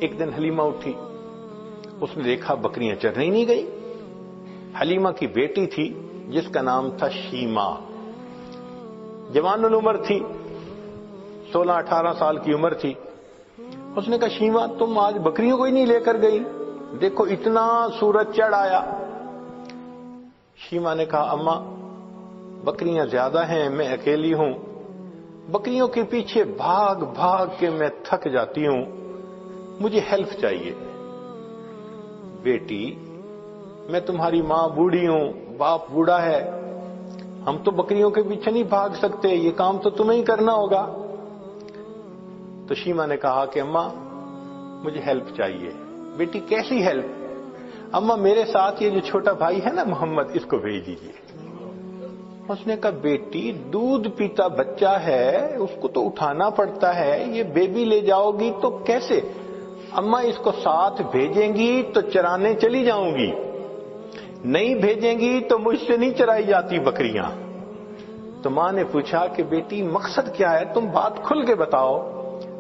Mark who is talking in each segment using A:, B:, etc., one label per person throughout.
A: ایک دن حلیمہ اٹھی، اس نے دیکھا بکریاں چرنے ہی نہیں گئی۔ حلیمہ کی بیٹی تھی جس کا نام تھا شیما، جوان العمر تھی، 16-18 سال کی عمر تھی۔ اس نے کہا شیما تم آج بکریوں کو ہی نہیں لے کر گئی، دیکھو اتنا سورج چڑھ آیا۔ شیما نے کہا اماں بکریاں زیادہ ہیں، میں اکیلی ہوں، بکریوں کے پیچھے بھاگ بھاگ کے میں تھک جاتی ہوں، مجھے ہیلپ چاہیے۔ بیٹی میں تمہاری ماں بوڑھی ہوں، باپ بوڑھا ہے، ہم تو بکریوں کے پیچھے نہیں بھاگ سکتے، یہ کام تو تمہیں ہی کرنا ہوگا۔ تو شیما نے کہا کہ اماں مجھے ہیلپ چاہیے۔ بیٹی کیسی ہیلپ؟ اماں میرے ساتھ یہ جو چھوٹا بھائی ہے نا محمد، اس کو بھیج دیجیے۔ اس نے کہا بیٹی دودھ پیتا بچہ ہے، اس کو تو اٹھانا پڑتا ہے، یہ بیبی لے جاؤ گی تو کیسے؟ اماں اس کو ساتھ بھیجیں گی تو چرانے چلی جاؤں گی، نہیں بھیجیں گی تو مجھ سے نہیں چرائی جاتی بکریاں۔ تو ماں نے پوچھا کہ بیٹی مقصد کیا ہے، تم بات کھل کے بتاؤ۔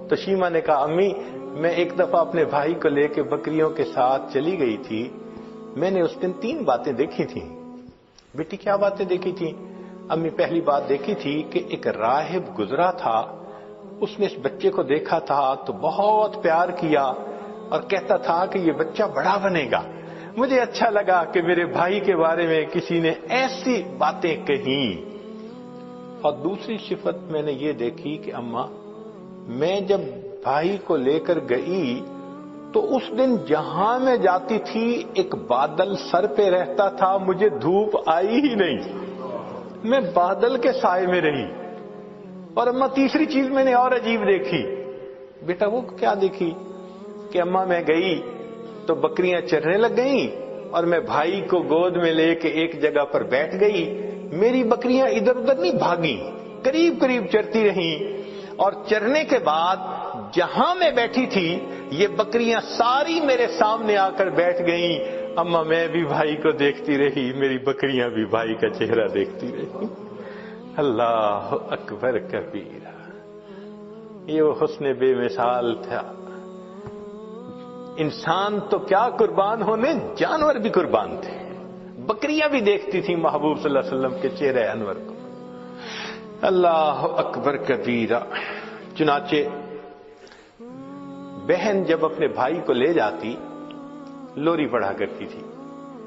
A: تو شیما نے کہا امی میں ایک دفعہ اپنے بھائی کو لے کے بکریوں کے ساتھ چلی گئی تھی، میں نے اس دن 3 باتیں دیکھی تھیں۔ بیٹی کیا باتیں دیکھی تھیں؟ امی پہلی بات دیکھی تھی کہ ایک راہب گزرا تھا، اس نے اس بچے کو دیکھا تھا تو بہت پیار کیا اور کہتا تھا کہ یہ بچہ بڑا بنے گا۔ مجھے اچھا لگا کہ میرے بھائی کے بارے میں کسی نے ایسی باتیں کہیں۔ اور دوسری صفت میں نے یہ دیکھی کہ اماں میں جب بھائی کو لے کر گئی تو اس دن جہاں میں جاتی تھی ایک بادل سر پہ رہتا تھا، مجھے دھوپ آئی ہی نہیں، میں بادل کے سائے میں رہی۔ اور اماں تیسری چیز میں نے اور عجیب دیکھی۔ بیٹا وہ کیا دیکھی؟ کہ اماں میں گئی تو بکریاں چرنے لگ گئیں اور میں بھائی کو گود میں لے کے ایک جگہ پر بیٹھ گئی، میری بکریاں ادھر ادھر نہیں بھاگیں، قریب قریب چرتی رہیں، اور چرنے کے بعد جہاں میں بیٹھی تھی یہ بکریاں ساری میرے سامنے آ کر بیٹھ گئیں۔ اماں میں بھی بھائی کو دیکھتی رہی، میری بکریاں بھی بھائی کا چہرہ دیکھتی رہی۔ اللہ اکبر کبیرہ، یہ وہ حسن بے مثال تھا۔ انسان تو کیا قربان ہونے، جانور بھی قربان تھے، بکریاں بھی دیکھتی تھیں محبوب صلی اللہ علیہ وسلم کے چہرے انور کو۔ اللہ اکبر کبیرہ۔ چنانچہ بہن جب اپنے بھائی کو لے جاتی لوری پڑھا کرتی تھی۔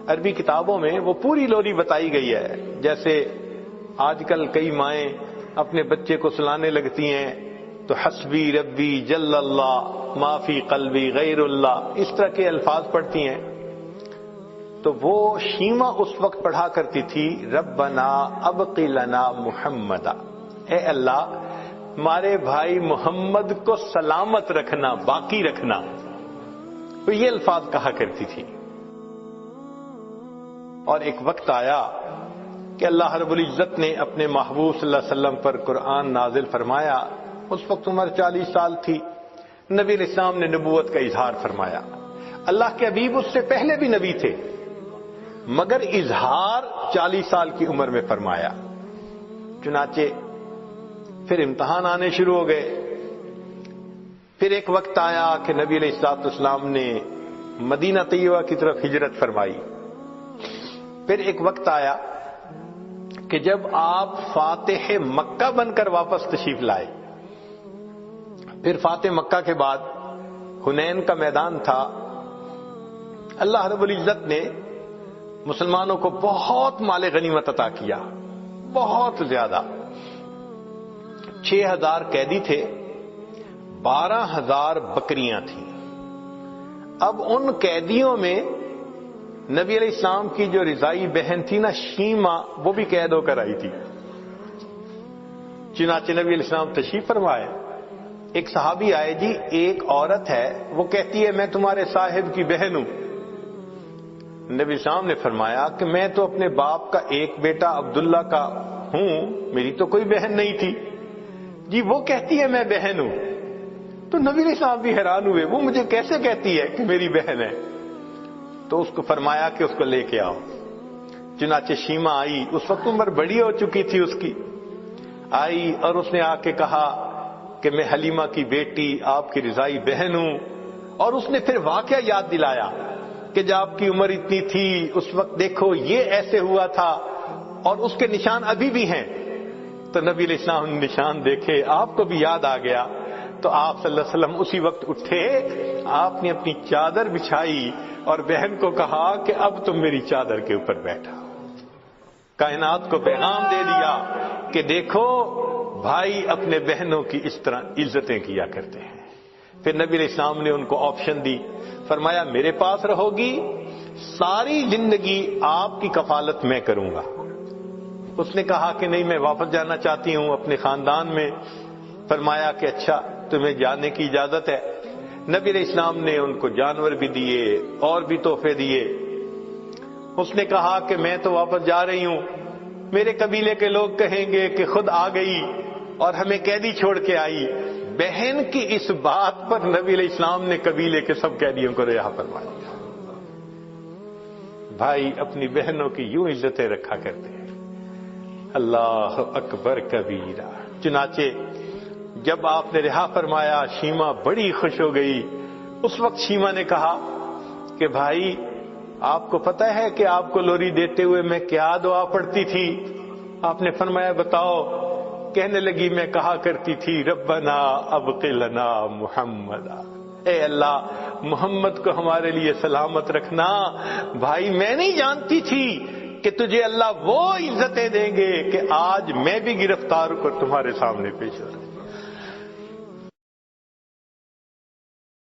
A: عربی کتابوں میں وہ پوری لوری بتائی گئی ہے، جیسے آج کل کئی مائیں اپنے بچے کو سلانے لگتی ہیں تو حسبی ربی جل اللہ ما فی قلبی غیر اللہ، اس طرح کے الفاظ پڑھتی ہیں۔ تو وہ شیما اس وقت پڑھا کرتی تھی ربنا ابقی لنا محمدا، اے اللہ ہمارے بھائی محمد کو سلامت رکھنا، باقی رکھنا، تو یہ الفاظ کہا کرتی تھی۔ اور ایک وقت آیا کہ اللہ رب العزت نے اپنے محبوب صلی اللہ علیہ وسلم پر قرآن نازل فرمایا، اس وقت عمر 40 سال تھی، نبی علیہ السلام نے نبوت کا اظہار فرمایا۔ اللہ کے حبیب اس سے پہلے بھی نبی تھے، مگر اظہار 40 سال کی عمر میں فرمایا۔ چنانچہ پھر امتحان آنے شروع ہو گئے۔ پھر ایک وقت آیا کہ نبی علیہ الصلوۃ والسلام نے مدینہ طیبہ کی طرف ہجرت فرمائی۔ پھر ایک وقت آیا کہ جب آپ فاتح مکہ بن کر واپس تشریف لائے۔ پھر فاتح مکہ کے بعد حنین کا میدان تھا، اللہ رب العزت نے مسلمانوں کو بہت مال غنیمت عطا کیا، بہت زیادہ۔ 6000 قیدی تھے، 12000 بکریاں تھیں۔ اب ان قیدیوں میں نبی علیہ السلام کی جو رضائی بہن تھی نا شیما، وہ بھی قید ہو کر آئی تھی۔ چنانچہ نبی علیہ السلام تشریف فرمائے، ایک صحابی آئے، جی ایک عورت ہے وہ کہتی ہے میں تمہارے صاحب کی بہن ہوں۔ نبی السلام نے فرمایا کہ میں تو اپنے باپ کا ایک بیٹا عبداللہ کا ہوں، میری تو کوئی بہن نہیں تھی۔ جی وہ کہتی ہے میں بہن ہوں۔ تو نبی علیہ السلام بھی حیران ہوئے، وہ مجھے کیسے کہتی ہے کہ میری بہن ہے؟ تو اس کو فرمایا کہ اس کو لے کے آؤ۔ چنانچہ شیما آئی، اس وقت عمر بڑی ہو چکی تھی اس کی، آئی اور اس نے آ کے کہا کہ میں حلیمہ کی بیٹی آپ کی رضائی بہن ہوں، اور اس نے پھر واقعہ یاد دلایا کہ جب آپ کی عمر اتنی تھی اس وقت دیکھو یہ ایسے ہوا تھا اور اس کے نشان ابھی بھی ہیں. تو نبی علیہ السلام نے نشان دیکھے, آپ کو بھی یاد آ گیا. تو آپ صلی اللہ علیہ وسلم اسی وقت اٹھے, آپ نے اپنی چادر بچھائی اور بہن کو کہا کہ اب تم میری چادر کے اوپر بیٹھا. کائنات کو پیغام دے دیا کہ دیکھو بھائی اپنے بہنوں کی اس طرح عزتیں کیا کرتے ہیں. پھر نبی علیہ السلام نے ان کو آپشن دی, فرمایا میرے پاس رہو گی, ساری زندگی آپ کی کفالت میں کروں گا. اس نے کہا کہ نہیں, میں واپس جانا چاہتی ہوں اپنے خاندان میں. فرمایا کہ اچھا تمہیں جانے کی اجازت ہے. نبی علیہ السلام نے ان کو جانور بھی دیے اور بھی تحفے دیے. اس نے کہا کہ میں تو واپس جا رہی ہوں, میرے قبیلے کے لوگ کہیں گے کہ خود آ گئی اور ہمیں قیدی چھوڑ کے آئی. بہن کی اس بات پر نبی علیہ السلام نے قبیلے کے سب قیدیوں کو رہا فرما دیا. بھائی اپنی بہنوں کی یوں عزتیں رکھا کرتے ہیں. اللہ اکبر کبیرہ. چنانچہ جب آپ نے رہا فرمایا شیما بڑی خوش ہو گئی. اس وقت شیما نے کہا کہ بھائی آپ کو پتہ ہے کہ آپ کو لوری دیتے ہوئے میں کیا دعا پڑھتی تھی؟ آپ نے فرمایا بتاؤ. کہنے لگی میں کہا کرتی تھی ربنا ابق لنا محمدا, اے اللہ محمد کو ہمارے لیے سلامت رکھنا. بھائی میں نہیں جانتی تھی کہ تجھے اللہ وہ عزتیں دیں گے کہ آج میں بھی گرفتار ہو کر تمہارے سامنے پیش ہو رہا ہوں.